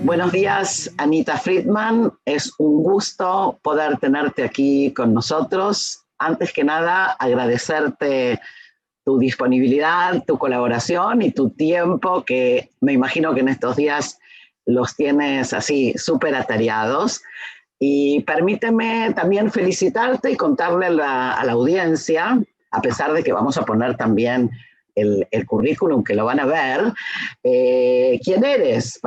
Buenos días, Anita Friedman. Es un gusto poder tenerte aquí con nosotros. Antes que nada, agradecerte tu disponibilidad, tu colaboración y tu tiempo, que me imagino que en estos días los tienes así súper atareados. Y permíteme también felicitarte y contarle a la audiencia, a pesar de que vamos a poner también el currículum que lo van a ver, quién eres,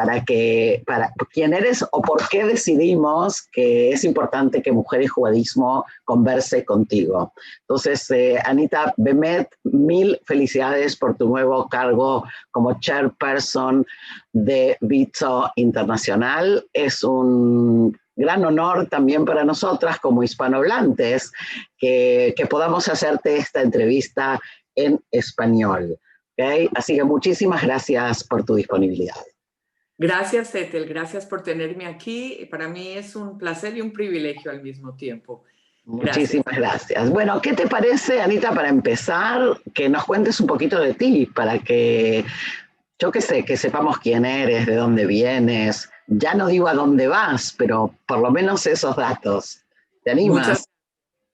quién eres o por qué decidimos que es importante que Mujer y Judaísmo converse contigo. Entonces, Anita Bemet, mil felicidades por tu nuevo cargo como chairperson de Bitso Internacional. Es un gran honor también para nosotras como hispanohablantes que podamos hacerte esta entrevista en español. ¿Okay? Así que muchísimas gracias por tu disponibilidad. Gracias, Ethel. Gracias por tenerme aquí. Para mí es un placer y un privilegio al mismo tiempo. Muchísimas gracias. Bueno, ¿qué te parece, Anita, para empezar, que nos cuentes un poquito de ti, para que, yo qué sé, que sepamos quién eres, de dónde vienes? Ya no digo a dónde vas, pero por lo menos esos datos. ¿Te animas?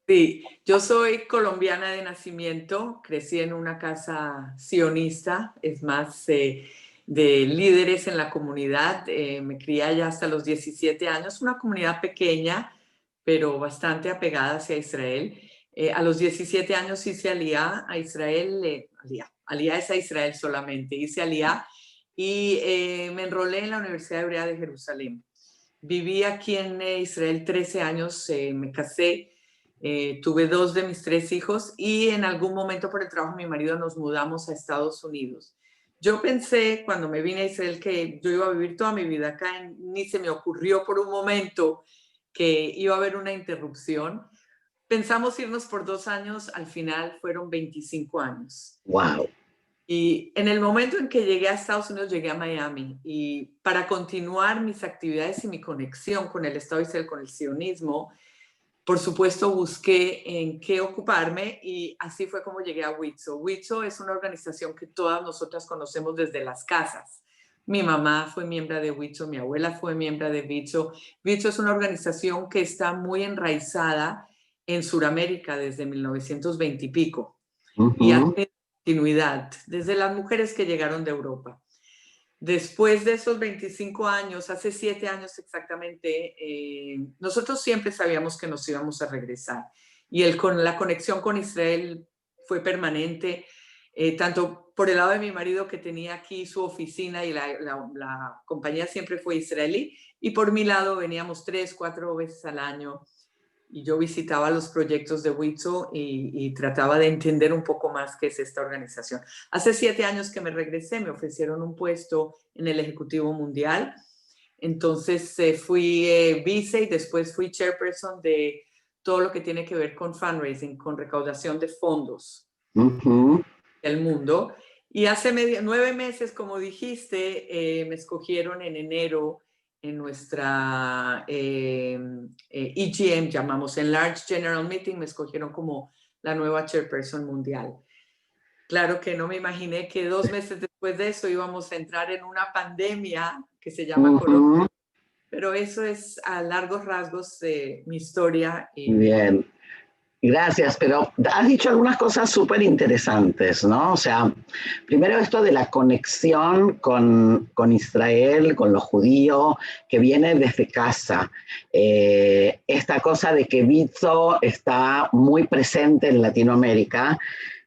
Sí, yo soy colombiana de nacimiento, crecí en una casa sionista, es más, de líderes en la comunidad. Me crié allá hasta los 17 años, una comunidad pequeña, pero bastante apegada hacia Israel. A los 17 años hice aliyá a Israel, aliyá es a Israel solamente, hice aliyá y me enrolé en la Universidad Hebrea de Jerusalén. Viví aquí en Israel 13 años, me casé. Tuve 2 de mis 3 hijos y en algún momento por el trabajo de mi marido nos mudamos a Estados Unidos. Yo pensé cuando me vine a Israel que yo iba a vivir toda mi vida acá, ni se me ocurrió por un momento que iba a haber una interrupción. Pensamos irnos por 2 años, al final fueron 25 años. ¡Wow! Y en el momento en que llegué a Estados Unidos, llegué a Miami. Y para continuar mis actividades y mi conexión con el Estado de Israel, con el sionismo, por supuesto, busqué en qué ocuparme y así fue como llegué a WITSO. WITSO es una organización que todas nosotras conocemos desde las casas. Mi mamá fue miembro de WITSO, mi abuela fue miembro de WITSO. WITSO es una organización que está muy enraizada en Sudamérica desde 1920 y pico. Y ha tenido continuidad desde las mujeres que llegaron de Europa. Después de esos 25 años, hace 7 años exactamente, nosotros siempre sabíamos que nos íbamos a regresar. Y la conexión con Israel fue permanente, tanto por el lado de mi marido, que tenía aquí su oficina y la compañía siempre fue israelí, y por mi lado veníamos 3, 4 veces al año. Y yo visitaba los proyectos de WITSO y trataba de entender un poco más qué es esta organización. Hace 7 años que me regresé, me ofrecieron un puesto en el Ejecutivo Mundial. Entonces fui vice y después fui chairperson de todo lo que tiene que ver con fundraising, con recaudación de fondos del mundo. Y hace 9 meses, como dijiste, me escogieron en enero en nuestra EGM, llamamos Enlarged General Meeting, me escogieron como la nueva chairperson mundial. Claro que no me imaginé que 2 meses después de eso íbamos a entrar en una pandemia que se llama corona, pero eso es a largos rasgos mi historia. Bien. Gracias, pero has dicho algunas cosas súper interesantes, ¿no? O sea, primero esto de la conexión con Israel, con lo judío, que viene desde casa. Esta cosa de que Bitso está muy presente en Latinoamérica,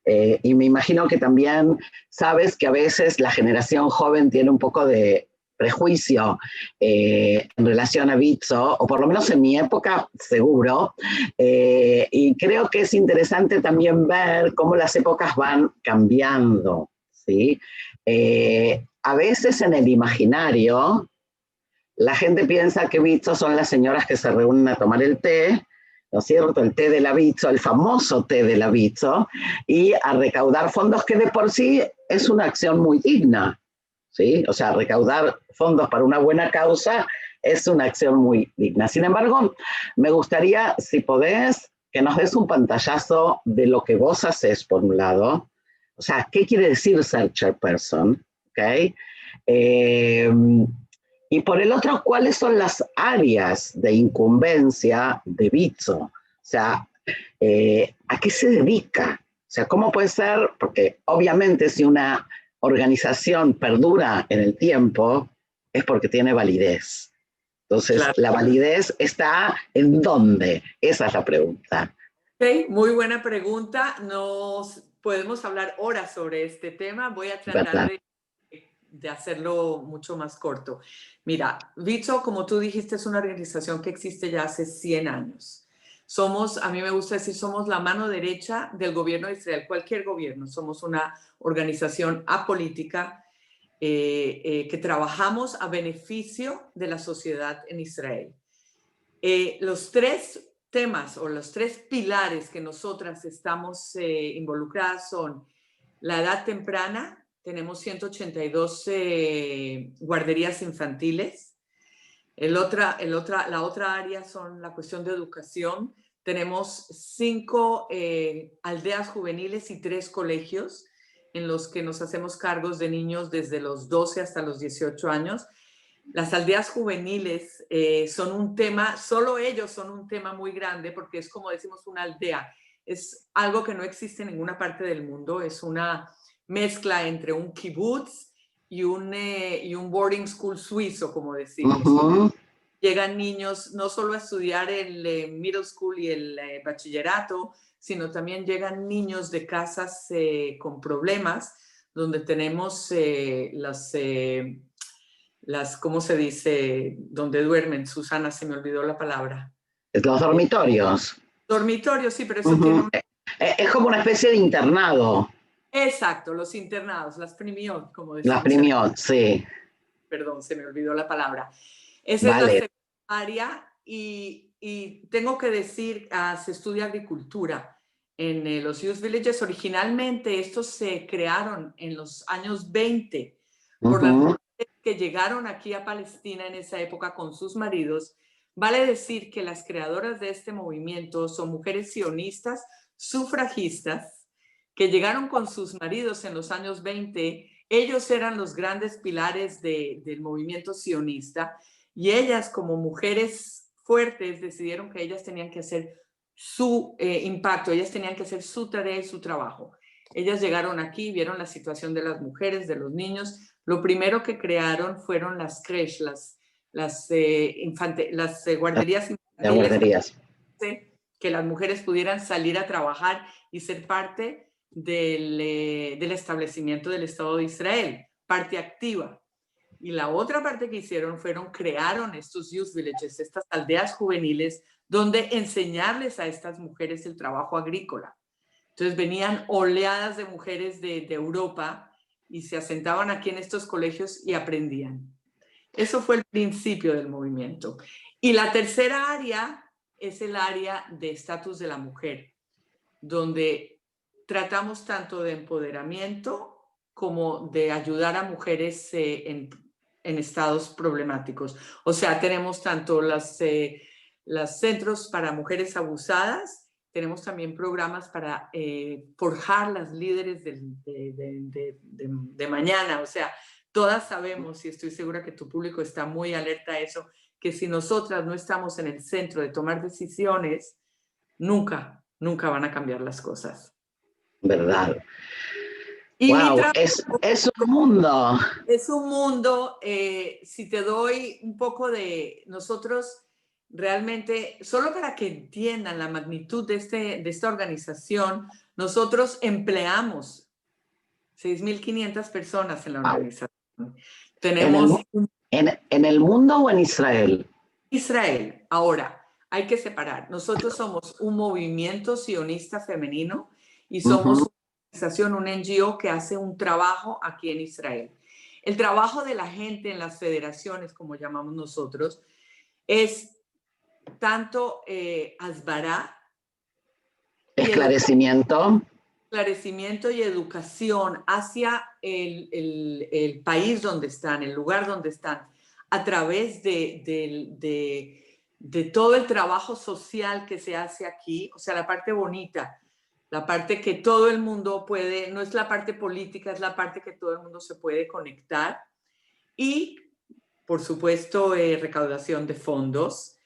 y me imagino que también sabes que a veces la generación joven tiene un poco de prejuicio en relación a Bitso, o por lo menos en mi época, seguro, y creo que es interesante también ver cómo las épocas van cambiando, ¿sí? A veces en el imaginario, la gente piensa que Bitso son las señoras que se reúnen a tomar el té, ¿no es cierto? El té de la Bitso, el famoso té de la Bitso, y a recaudar fondos, que de por sí es una acción muy digna, ¿sí? O sea, recaudar fondos para una buena causa es una acción muy digna. Sin embargo, me gustaría, si podés, que nos des un pantallazo de lo que vos haces, por un lado. O sea, ¿qué quiere decir ser chairperson? ¿Okay? Y por el otro, ¿cuáles son las áreas de incumbencia de Bitso? O sea, ¿a qué se dedica? O sea, ¿cómo puede ser? Porque obviamente si una organización perdura en el tiempo es porque tiene validez. Entonces, Claro. ¿la validez está en dónde? Esa es la pregunta. Ok, muy buena pregunta. Nos podemos hablar horas sobre este tema. Voy a tratar ¿Verdad? de hacerlo mucho más corto. Mira, Bitso, como tú dijiste, es una organización que existe ya hace 100 años. Somos, a mí me gusta decir, somos la mano derecha del gobierno de Israel, cualquier gobierno. Somos una organización apolítica que trabajamos a beneficio de la sociedad en Israel. Los tres temas o los tres pilares que nosotras estamos involucradas son la edad temprana, tenemos 182 guarderías infantiles. La otra área son la cuestión de educación. Tenemos 5 aldeas juveniles y 3 colegios en los que nos hacemos cargos de niños desde los 12 hasta los 18 años. Las aldeas juveniles son un tema, solo ellos son un tema muy grande porque es como decimos una aldea. Es algo que no existe en ninguna parte del mundo. Es una mezcla entre un kibutz y un boarding school suizo, como decimos. Uh-huh. Llegan niños no solo a estudiar el middle school y el bachillerato, sino también llegan niños de casas con problemas, donde tenemos ¿cómo se dice? Donde duermen. Susana, se me olvidó la palabra. Los dormitorios. Dormitorios, sí, pero eso tiene Uh-huh. un... Es como una especie de internado. Exacto, los internados, las primiot, como Las decimos en... primió, sí. Perdón, se me olvidó la palabra. Esa es la Vale. segunda área y tengo que decir, se estudia agricultura en los Youth Villages. Originalmente estos se crearon en los años 20 por las Uh-huh. mujeres que llegaron aquí a Palestina en esa época con sus maridos. Vale decir que las creadoras de este movimiento son mujeres sionistas, sufragistas, que llegaron con sus maridos en los años 20. Ellos eran los grandes pilares del movimiento sionista y ellas como mujeres fuertes decidieron que ellas tenían que hacer su impacto, ellas tenían que hacer su tarea y su trabajo. Ellas llegaron aquí, vieron la situación de las mujeres, de los niños. Lo primero que crearon fueron las creches, las guarderías Las infantiles, guarderías. que las mujeres pudieran salir a trabajar y ser parte del establecimiento del Estado de Israel, parte activa. Y la otra parte que hicieron crearon estos youth villages, estas aldeas juveniles, donde enseñarles a estas mujeres el trabajo agrícola. Entonces venían oleadas de mujeres de Europa y se asentaban aquí en estos colegios y aprendían. Eso fue el principio del movimiento. Y la tercera área es el área de estatus de la mujer, donde tratamos tanto de empoderamiento como de ayudar a mujeres en estados problemáticos. O sea, tenemos tanto los centros para mujeres abusadas, tenemos también programas para forjar las líderes de mañana. O sea, todas sabemos, y estoy segura que tu público está muy alerta a eso, que si nosotras no estamos en el centro de tomar decisiones, nunca van a cambiar las cosas. ¿Verdad? Y mi Wow, trabajo es un mundo. es un mundo, si te doy un poco de nosotros, realmente, solo para que entiendan la magnitud de esta organización, nosotros empleamos 6.500 personas en la Wow. organización. ¿En el, Tenemos en el mundo o en Israel? Israel. Ahora, hay que separar. Nosotros somos un movimiento sionista femenino y somos Uh-huh. una organización, un NGO que hace un trabajo aquí en Israel. El trabajo de la gente en las federaciones, como llamamos nosotros, es tanto asbará y Esclarecimiento. esclarecimiento y educación hacia el país donde están, el lugar donde están, a través de todo el trabajo social que se hace aquí, o sea, la parte bonita, la parte que todo el mundo puede, no es la parte política, es la parte que todo el mundo se puede conectar. Y por supuesto, recaudación de fondos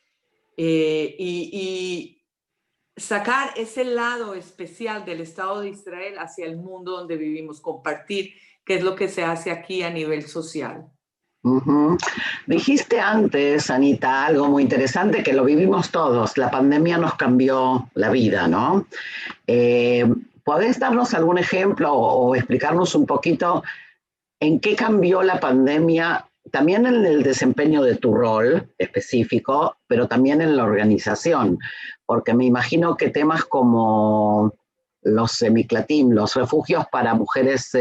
y sacar ese lado especial del Estado de Israel hacia el mundo donde vivimos, compartir qué es lo que se hace aquí a nivel social. Uh-huh. Dijiste antes, Anita, algo muy interesante que lo vivimos todos. La pandemia nos cambió la vida, ¿no? ¿Podés darnos algún ejemplo o explicarnos un poquito en qué cambió la pandemia, también en el desempeño de tu rol específico, pero también en la organización? Porque me imagino que temas como los semiclatim, los refugios para mujeres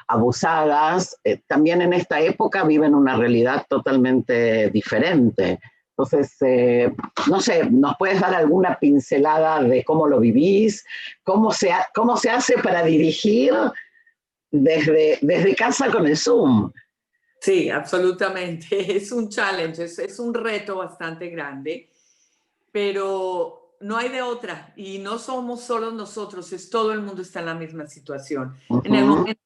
abusadas, también en esta época viven una realidad totalmente diferente. Entonces, no sé, ¿nos puedes dar alguna pincelada de cómo lo vivís? ¿Cómo se hace para dirigir desde casa con el Zoom? Sí, absolutamente. Es un challenge, es un reto bastante grande, pero no hay de otra y no somos solo nosotros, es todo el mundo está en la misma situación. Uh-huh. En el momento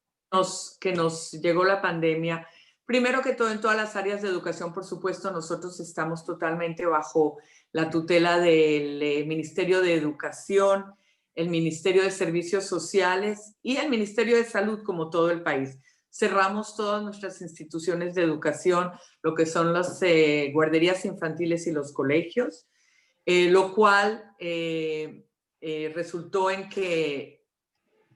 que nos llegó la pandemia, primero que todo en todas las áreas de educación, por supuesto, nosotros estamos totalmente bajo la tutela del Ministerio de Educación, el Ministerio de Servicios Sociales y el Ministerio de Salud, como todo el país. Cerramos todas nuestras instituciones de educación, lo que son las guarderías infantiles y los colegios. Lo cual resultó en que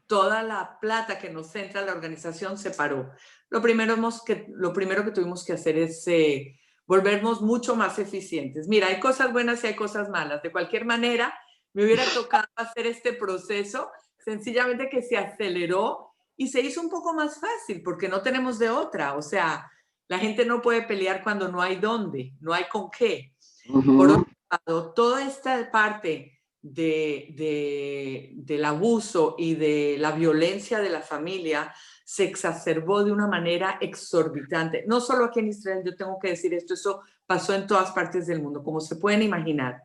toda la plata que nos entra a la organización se paró. Lo primero que tuvimos que hacer es volvernos mucho más eficientes. Mira, hay cosas buenas y hay cosas malas. De cualquier manera, me hubiera tocado hacer este proceso, sencillamente que se aceleró y se hizo un poco más fácil, porque no tenemos de otra. O sea, la gente no puede pelear cuando no hay dónde, no hay con qué. Uh-huh. Por otro lado, toda esta parte del abuso y de la violencia de la familia se exacerbó de una manera exorbitante. No solo aquí en Israel, yo tengo que decir esto, eso pasó en todas partes del mundo, como se pueden imaginar.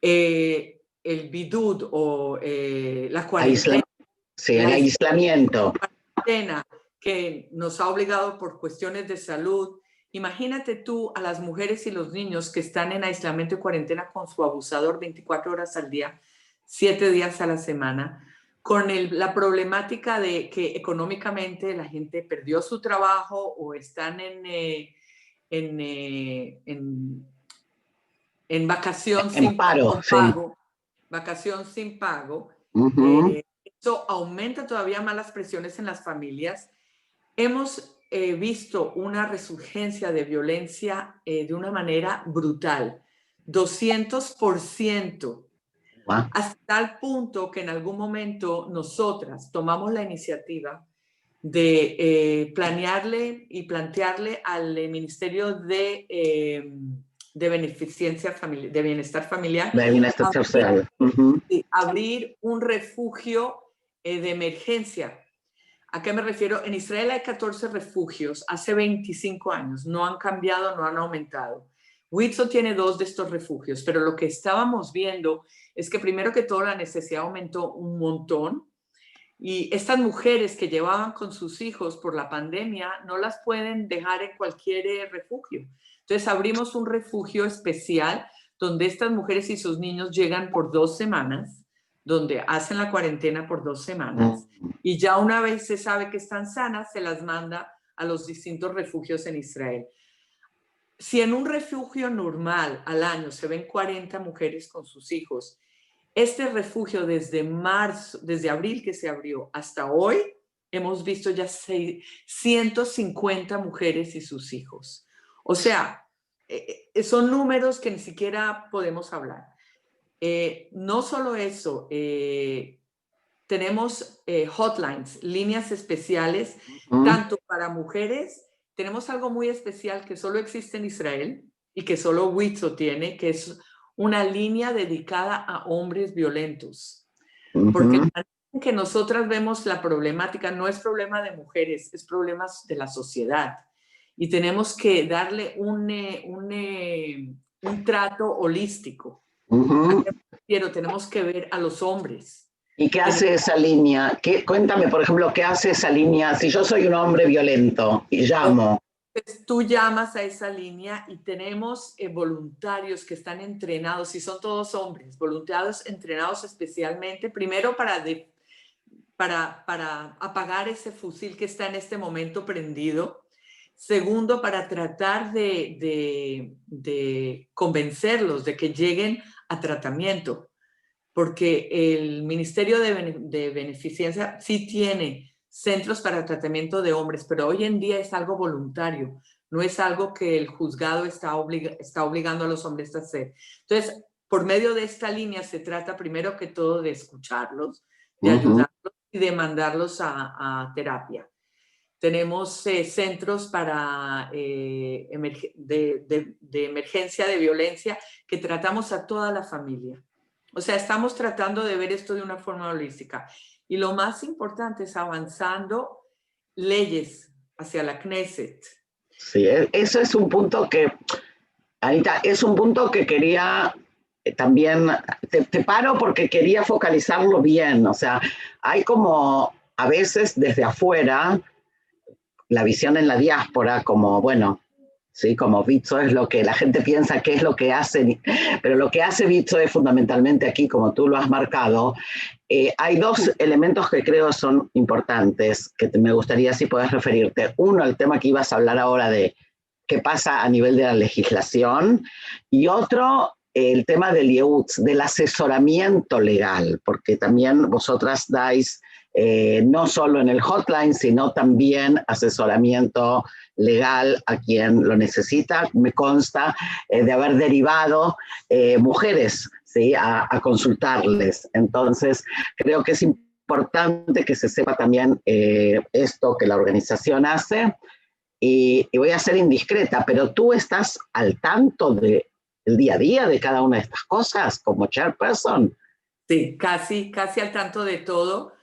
El bidud o la cuarentena. Sí, el aislamiento. La cuarentena que nos ha obligado por cuestiones de salud. Imagínate tú a las mujeres y los niños que están en aislamiento y cuarentena con su abusador 24 horas al día, 7 días a la semana, con la problemática de que económicamente la gente perdió su trabajo o están en vacación sin paro, pago, sí. Vacación sin pago. Uh-huh. Eso aumenta todavía más las presiones en las familias. Hemos visto una resurgencia de violencia de una manera brutal, 200%, hasta tal punto que en algún momento nosotras tomamos la iniciativa de planearle y plantearle al Ministerio de Beneficencia Familiar, de Bienestar Familiar, de Bienestar Social. Uh-huh. Abrir un refugio de emergencia. ¿A qué me refiero? En Israel hay 14 refugios, hace 25 años, no han cambiado, no han aumentado. Witzo tiene 2 de estos refugios, pero lo que estábamos viendo es que primero que todo la necesidad aumentó un montón y estas mujeres que llevaban con sus hijos por la pandemia no las pueden dejar en cualquier refugio. Entonces abrimos un refugio especial donde estas mujeres y sus niños llegan por 2 semanas, donde hacen la cuarentena por 2 semanas y ya una vez se sabe que están sanas, se las manda a los distintos refugios en Israel. Si en un refugio normal al año se ven 40 mujeres con sus hijos, este refugio desde abril que se abrió hasta hoy, hemos visto ya 150 mujeres y sus hijos. O sea, son números que ni siquiera podemos hablar. No solo eso, tenemos hotlines, líneas especiales, tanto para mujeres. Tenemos algo muy especial que solo existe en Israel y que solo Witzo tiene, que es una línea dedicada a hombres violentos. Porque la manera en que nosotras vemos la problemática no es problema de mujeres, es problema de la sociedad. Y tenemos que darle un trato holístico. ¿A qué me refiero? Tenemos que ver a los hombres. ¿Y qué hace esa línea? Cuéntame, por ejemplo, ¿qué hace esa línea? Si yo soy un hombre violento y llamo. Entonces, tú llamas a esa línea y tenemos voluntarios que están entrenados, y son todos hombres, voluntarios entrenados especialmente, primero para apagar ese fusil que está en este momento prendido. Segundo, para tratar de convencerlos de que lleguen a tratamiento, porque el Ministerio de Beneficencia sí tiene centros para tratamiento de hombres, pero hoy en día es algo voluntario, no es algo que el juzgado está obligando a los hombres a hacer. Entonces, por medio de esta línea se trata primero que todo de escucharlos, de ayudarlos y de mandarlos a terapia. Tenemos centros para, de emergencia de violencia que tratamos a toda la familia. O sea, estamos tratando de ver esto de una forma holística. Y lo más importante es avanzando leyes hacia la Knesset. Sí, eso es un punto que, Anita, es un punto que quería también, te paro porque quería focalizarlo bien. O sea, hay como a veces desde afuera la visión en la diáspora como, bueno, ¿sí? Como Bitso es lo que la gente piensa que es lo que hace, pero lo que hace Bitso es fundamentalmente aquí, como tú lo has marcado. Hay dos elementos que creo son importantes, que me gustaría si puedes referirte. Uno, el tema que ibas a hablar ahora de qué pasa a nivel de la legislación, y otro, el tema del ieutz, del asesoramiento legal, porque también vosotras dais no solo en el hotline, sino también asesoramiento legal a quien lo necesita. Me consta de haber derivado mujeres, ¿sí? a consultarles. Entonces, creo que es importante que se sepa también esto que la organización hace. Y voy a ser indiscreta, pero tú estás al tanto del día a día de cada una de estas cosas como chairperson. Sí, casi al tanto de todo.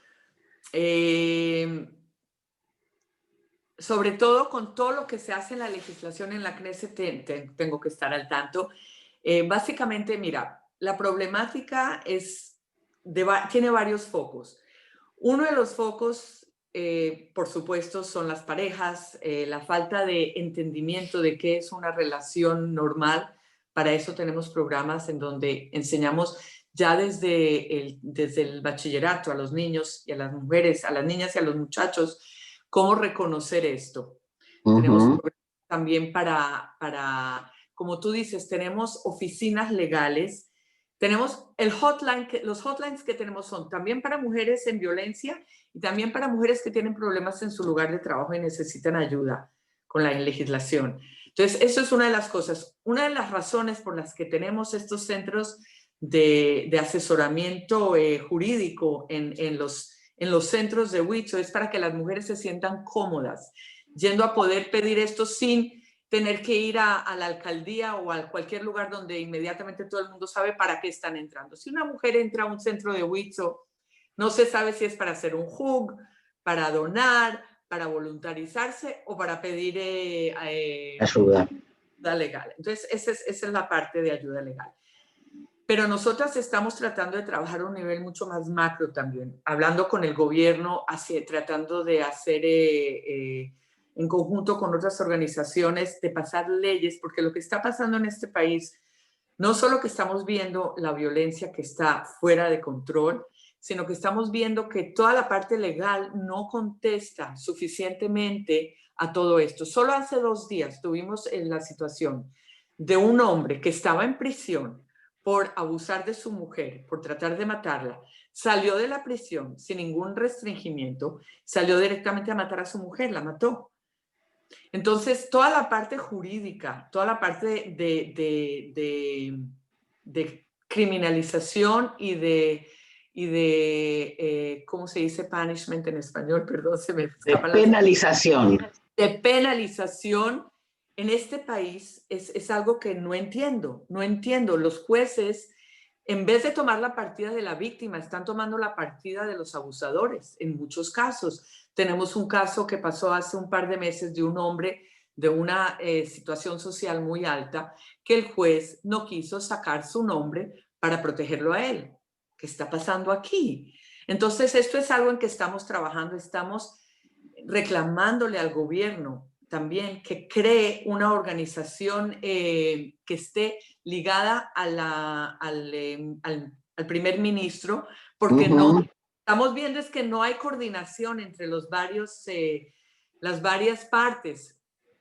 Sobre todo con todo lo que se hace en la legislación en la Knesset, tengo que estar al tanto. Básicamente, mira, la problemática tiene varios focos. Uno de los focos, por supuesto, son las parejas, la falta de entendimiento de qué es una relación normal. Para eso tenemos programas en donde enseñamos ya desde el bachillerato a los niños y a las mujeres, a las niñas y a los muchachos, cómo reconocer esto. Tenemos programas también como tú dices, tenemos oficinas legales. Tenemos los hotlines que tenemos son también para mujeres en violencia y también para mujeres que tienen problemas en su lugar de trabajo y necesitan ayuda con la legislación. Entonces, eso es una de las cosas. Una de las razones por las que tenemos estos centros de asesoramiento jurídico en los centros de Huitzo es para que las mujeres se sientan cómodas yendo a poder pedir esto sin tener que ir a la alcaldía o a cualquier lugar donde inmediatamente todo el mundo sabe para qué están entrando. Si una mujer entra a un centro de Huitzo, no se sabe si es para hacer un hug, para donar, para voluntarizarse o para pedir ayuda legal. Entonces, esa es la parte de ayuda legal. Pero nosotras estamos tratando de trabajar a un nivel mucho más macro también, hablando con el gobierno, tratando de hacer en conjunto con otras organizaciones, de pasar leyes, porque lo que está pasando en este país, no solo que estamos viendo la violencia que está fuera de control, sino que estamos viendo que toda la parte legal no contesta suficientemente a todo esto. Solo hace 2 días tuvimos la situación de un hombre que estaba en prisión por abusar de su mujer, por tratar de matarla, salió de la prisión sin ningún restringimiento, salió directamente a matar a su mujer, la mató. Entonces, toda la parte jurídica, toda la parte de criminalización y de ¿cómo se dice punishment en español? Perdón, se me escapa de penalización. De penalización en este país es algo que no entiendo. No entiendo. Los jueces, en vez de tomar la partida de la víctima, están tomando la partida de los abusadores en muchos casos. Tenemos un caso que pasó hace un par de meses de un hombre de una situación social muy alta que el juez no quiso sacar su nombre para protegerlo a él. ¿Qué está pasando aquí? Entonces, esto es algo en que estamos trabajando, estamos reclamándole al gobierno también que cree una organización que esté ligada al primer ministro, porque no, estamos viendo es que no hay coordinación entre las varias partes.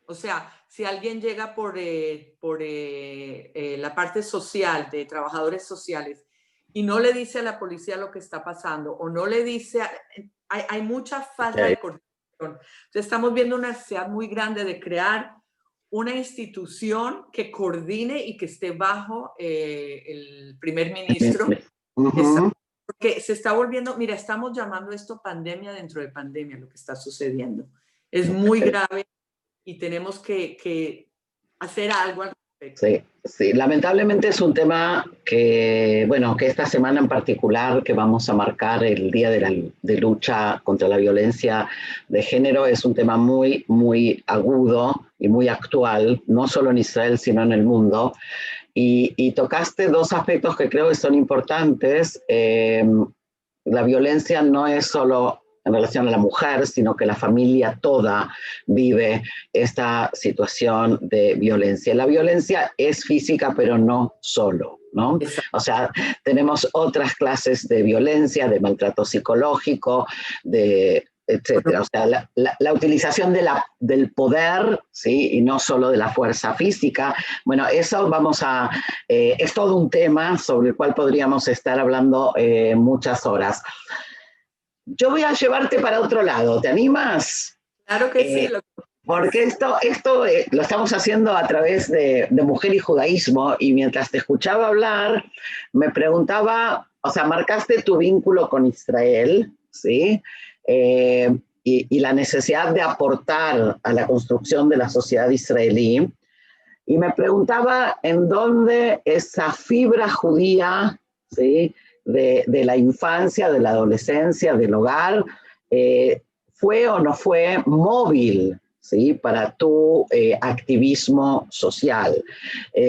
O sea, si alguien llega por la parte social, de trabajadores sociales, y no le dice a la policía lo que está pasando, o no le dice, hay mucha falta de coordinación. Entonces estamos viendo una necesidad muy grande de crear una institución que coordine y que esté bajo el primer ministro. Porque se está volviendo, mira, estamos llamando esto pandemia dentro de pandemia, lo que está sucediendo. Es muy grave y tenemos que hacer algo al respecto. Sí, sí, lamentablemente es un tema que, bueno, que esta semana en particular, que vamos a marcar el Día de Lucha contra la Violencia de Género, es un tema muy, muy agudo y muy actual, no solo en Israel, sino en el mundo. Y tocaste dos aspectos que creo que son importantes. La violencia no es solo en relación a la mujer, sino que la familia toda vive esta situación de violencia. La violencia es física, pero no solo, ¿no? O sea, tenemos otras clases de violencia, de maltrato psicológico, de etcétera. O sea, la utilización del poder, ¿sí? Y no solo de la fuerza física. Bueno, eso es todo un tema sobre el cual podríamos estar hablando muchas horas. Yo voy a llevarte para otro lado, ¿te animas? Claro que sí. Porque esto lo estamos haciendo a través de Mujer y Judaísmo, y mientras te escuchaba hablar, me preguntaba, o sea, marcaste tu vínculo con Israel, ¿sí? Y la necesidad de aportar a la construcción de la sociedad israelí, y me preguntaba en dónde esa fibra judía, ¿sí? de la infancia, de la adolescencia, del hogar, fue o no fue móvil, ¿sí? Para tu activismo social.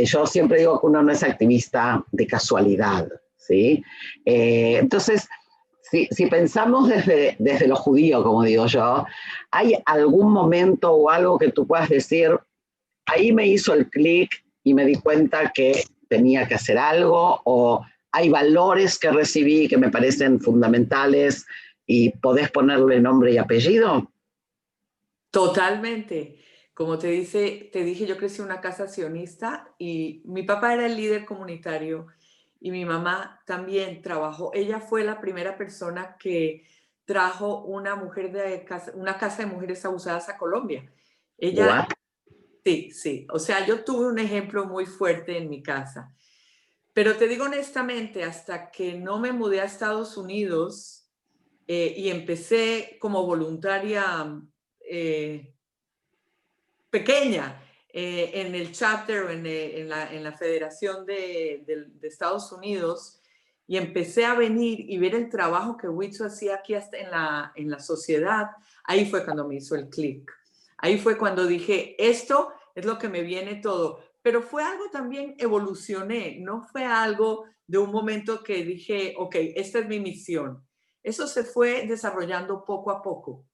Yo siempre digo que uno no es activista de casualidad, ¿sí? Entonces, si pensamos desde lo judío, como digo yo, ¿hay algún momento o algo que tú puedas decir, ahí me hizo el clic y me di cuenta que tenía que hacer algo, o hay valores que recibí que me parecen fundamentales y podés ponerle nombre y apellido? Totalmente. Como te dije, yo crecí en una casa sionista y mi papá era el líder comunitario y mi mamá también trabajó. Ella fue la primera persona que trajo una casa de mujeres abusadas a Colombia. Ella, What? sí. O sea, yo tuve un ejemplo muy fuerte en mi casa. Pero te digo honestamente, hasta que no me mudé a Estados Unidos y empecé como voluntaria pequeña en el chapter o en la Federación de Estados Unidos, y empecé a venir y ver el trabajo que Huitzo hacía aquí hasta en la sociedad. Ahí fue cuando me hizo el clic. Ahí fue cuando dije, esto es lo que me viene todo. Pero fue algo también, evolucioné, no fue algo de un momento que dije, ok, esta es mi misión. Eso se fue desarrollando poco a poco,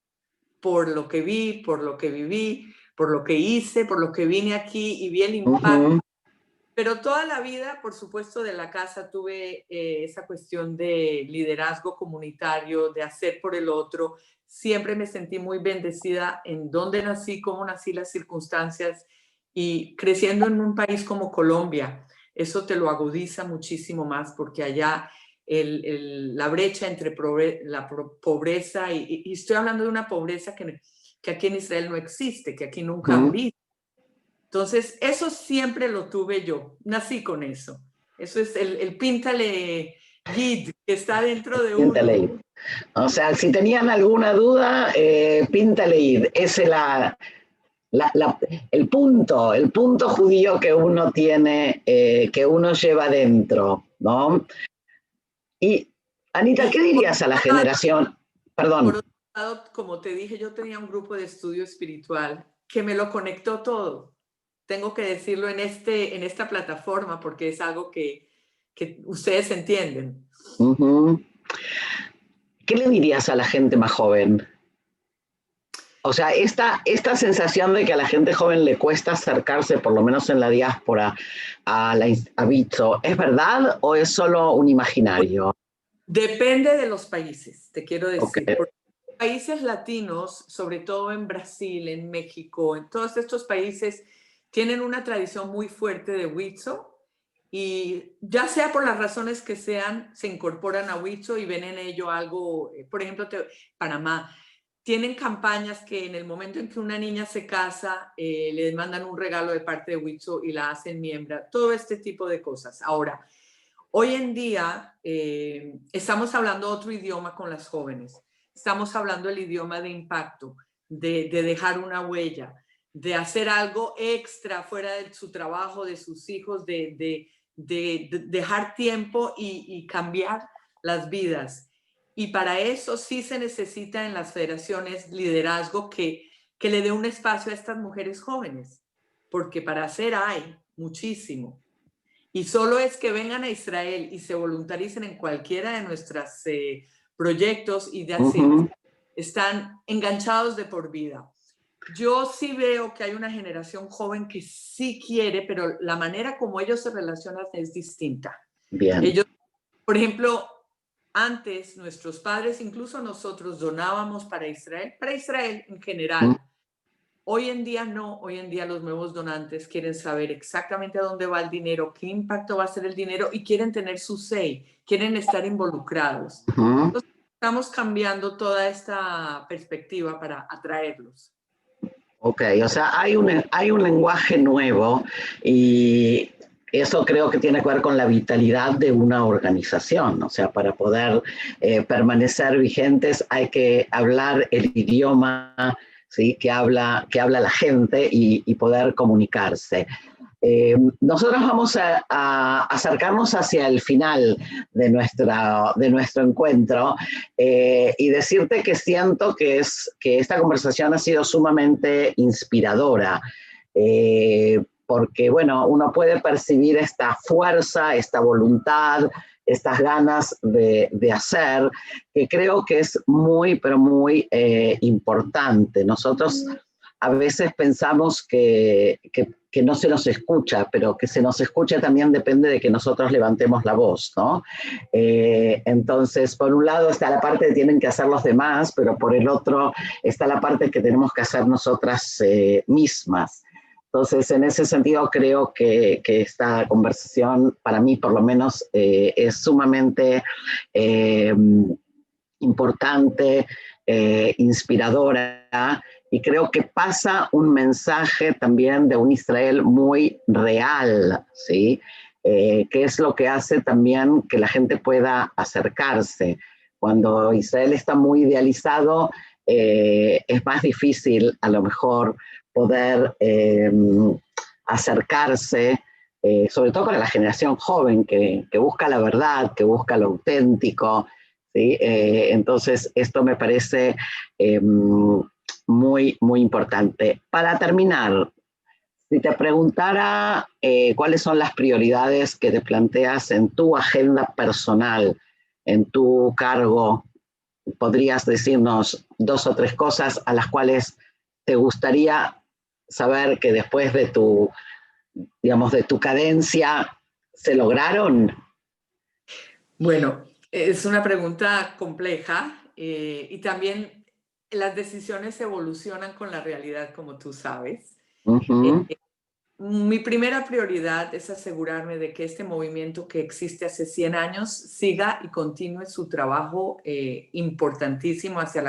por lo que vi, por lo que viví, por lo que hice, por lo que vine aquí y vi el impacto. Pero toda la vida, por supuesto, de la casa tuve esa cuestión de liderazgo comunitario, de hacer por el otro. Siempre me sentí muy bendecida en dónde nací, cómo nací, las circunstancias, y creciendo en un país como Colombia, eso te lo agudiza muchísimo más, porque allá la brecha entre la pobreza, y estoy hablando de una pobreza que aquí en Israel no existe, que aquí nunca han visto. Entonces, eso siempre lo tuve yo, nací con eso. Eso es el píntale Yid que está dentro de uno. O sea, si tenían alguna duda, píntale. Ese es el punto judío que uno tiene, que uno lleva dentro, ¿no? Y, Anita, ¿qué dirías a la generación? Por Perdón. otro lado, como te dije, yo tenía un grupo de estudio espiritual que me lo conectó todo. Tengo que decirlo en esta plataforma porque es algo que ustedes entienden. ¿Qué le dirías a la gente más joven? O sea, esta sensación de que a la gente joven le cuesta acercarse, por lo menos en la diáspora, a Bitso, ¿es verdad o es solo un imaginario? Depende de los países, te quiero Ok. decir. Porque países latinos, sobre todo en Brasil, en México, en todos estos países, tienen una tradición muy fuerte de Huitzo y ya sea por las razones que sean, se incorporan a Huitzo y ven en ello algo, por ejemplo, Panamá. Tienen campañas que en el momento en que una niña se casa, le mandan un regalo de parte de Huitzo y la hacen miembro. Todo este tipo de cosas. Ahora, hoy en día estamos hablando otro idioma con las jóvenes. Estamos hablando el idioma de impacto, de dejar una huella, de hacer algo extra fuera de su trabajo, de sus hijos, de dejar tiempo y cambiar las vidas. Y para eso sí se necesita en las federaciones liderazgo que le dé un espacio a estas mujeres jóvenes, porque para hacer hay muchísimo. Y solo es que vengan a Israel y se voluntaricen en cualquiera de nuestros proyectos y that's it. Están enganchados de por vida. Yo sí veo que hay una generación joven que sí quiere, pero la manera como ellos se relacionan es distinta. Bien. Ellos, por ejemplo, antes nuestros padres, incluso nosotros, donábamos para Israel en general. Hoy en día no, hoy en día los nuevos donantes quieren saber exactamente a dónde va el dinero, qué impacto va a ser el dinero y quieren tener su say, quieren estar involucrados. Entonces, estamos cambiando toda esta perspectiva para atraerlos. Ok, o sea, hay un lenguaje nuevo y eso creo que tiene que ver con la vitalidad de una organización. O sea, para poder permanecer vigentes hay que hablar el idioma, ¿sí? que habla la gente y poder comunicarse. Nosotros vamos a acercarnos hacia el final de nuestro encuentro y decirte que siento que esta conversación ha sido sumamente inspiradora. Porque, bueno, uno puede percibir esta fuerza, esta voluntad, estas ganas de hacer, que creo que es muy, pero muy importante. Nosotros a veces pensamos que no se nos escucha, pero que se nos escuche también depende de que nosotros levantemos la voz, ¿no? Entonces, por un lado está la parte que tienen que hacer los demás, pero por el otro está la parte que tenemos que hacer nosotras mismas. Entonces, en ese sentido, creo que esta conversación, para mí por lo menos, es sumamente importante, inspiradora, y creo que pasa un mensaje también de un Israel muy real, ¿sí? Que es lo que hace también que la gente pueda acercarse. Cuando Israel está muy idealizado, es más difícil a lo mejor poder acercarse, sobre todo para la generación joven que busca la verdad, que busca lo auténtico, ¿sí? Entonces, esto me parece muy, muy importante. Para terminar, si te preguntara cuáles son las prioridades que te planteas en tu agenda personal, en tu cargo, ¿podrías decirnos 2 o 3 cosas a las cuales te gustaría saber que después de digamos, de tu cadencia se lograron? Bueno, es una pregunta compleja y también las decisiones evolucionan con la realidad, como tú sabes. Mi primera prioridad es asegurarme de que este movimiento que existe hace 100 años siga y continúe su trabajo importantísimo hacia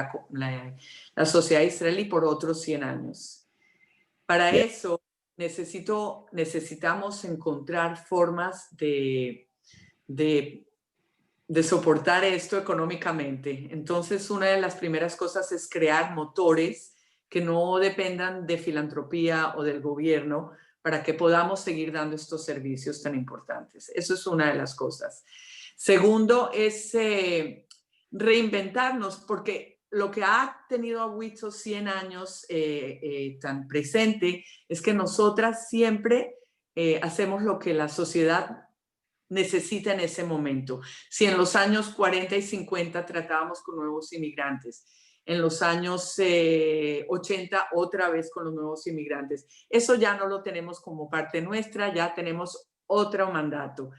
la sociedad israelí por otros 100 años. Para eso necesitamos encontrar formas de soportar esto económicamente. Entonces, una de las primeras cosas es crear motores que no dependan de filantropía o del gobierno para que podamos seguir dando estos servicios tan importantes. Eso es una de las cosas. Segundo es reinventarnos, porque lo que ha tenido a Huitzo 100 años tan presente es que nosotras siempre hacemos lo que la sociedad necesita en ese momento. Si en los años 40 y 50 tratábamos con nuevos inmigrantes en los años 80 otra vez con los nuevos inmigrantes. Eso ya no lo tenemos como parte nuestra, ya tenemos otro mandato.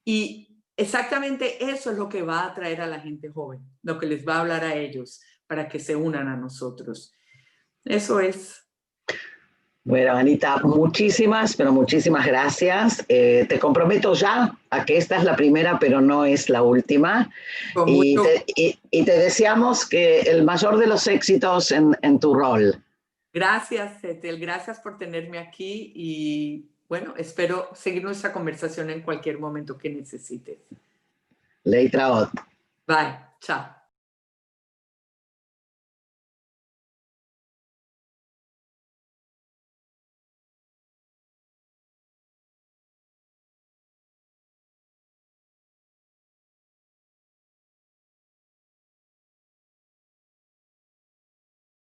Y exactamente eso es lo que va a atraer a la gente joven, lo que les va a hablar a ellos para que se unan a nosotros. Eso es. Bueno, Anita, muchísimas, pero muchísimas gracias. Te comprometo ya a que esta es la primera, pero no es la última. Con Y mucho... te deseamos que el mayor de los éxitos en tu rol. Gracias, Ethel. Gracias por tenerme aquí y bueno, espero seguir nuestra conversación en cualquier momento que necesites. Leitraot. Bye. Chao.